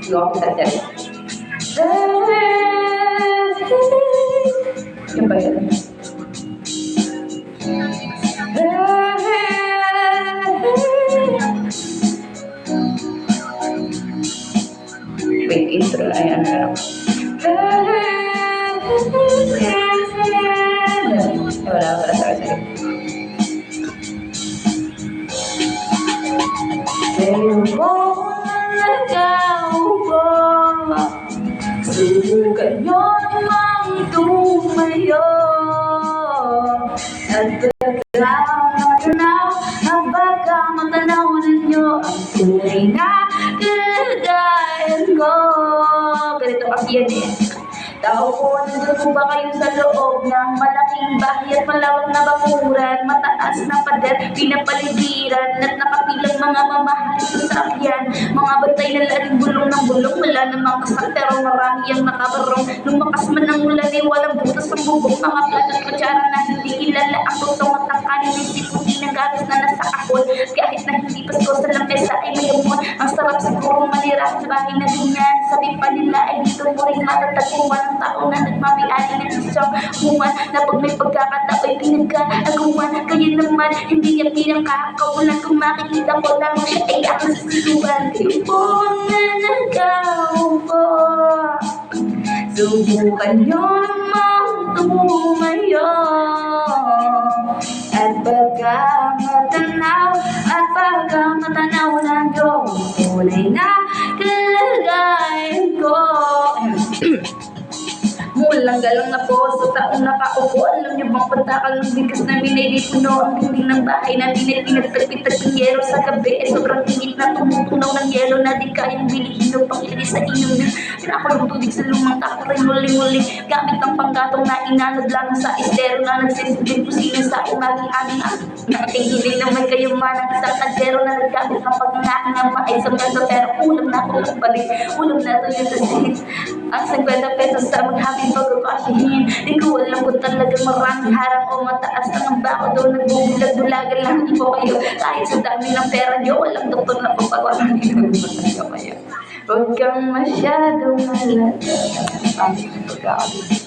Gawa ko sa dyan. Yung ba yun? Wait, intro na yan. Wala, sorry. Pero nagaw ko, subukan nyo namang tumayo. At pagkakatanaw, at baka matanaw ninyo ang tunay na kalagayan ko. Ganito kasi yan eh. Tao ko, nandun po ba kayo sa loob ng malaking bahay at malawak na bakuran, mataas na pader, pinapaligiran, at nakapilang mga mamahaling sasakyan, mga bantay na laging bulong ng bulong, wala namang kasal pero marami ang nakabarong, lumakas man ang ulan ay walang butas ng bubong, mga plato at kutsara na hindi kilala ang tutong at ang kanin ay siputi ng gatas na nasa akol, kahit na hindi pasko sa lamesa ay mayamon, ang sarap siguro manira sa bahay na ganyan, sabi pa nila ay dito mo rin matatagpuan ang tao na nagmamayari ng isang human na pag may pagkakatao ay pinagkaaguman, kaya naman hindi niya pinakakaulan kung makikita ko lang siya ay aking sisiluan. Kayo po na nagkaupo, subukan nyo namang tumayo. At pagka matanaw ng Diyos, tunay na kalagayan ko. Mulang galang na po sa taong nakaupo. Alam niyo bang patakal ng bigas na minilipuno ang dingding ng bahay na pinagtagpitag ng yelo sa gabi? Sobrang init na tumutunaw ng yelo na di kayang bilihin o pang ilagay sa inyong pinakulong tubig sa lumang tako rin muling-muling gamit ang panggatong na inanod lang sa estero na nagsisilbing kusina sa umaging aming nakatinghiling naman kayo man ang isang kaldero na naggamit ng pagngangaki ng maayos peso pero ulam na ako lang balik. Ulam na to yung tasin. Ang 50 pesos sa maghaping pagkakasihin. Di ko alam kung talagang maraming harang o mataas ang bako doon nagbubulag-bulagan lang po kayo. Kahit sa dami ng pera nyo, walang doktor na pagpagawa ng kayo. Huwag kang masyadong malata. Ang pagkakasihin.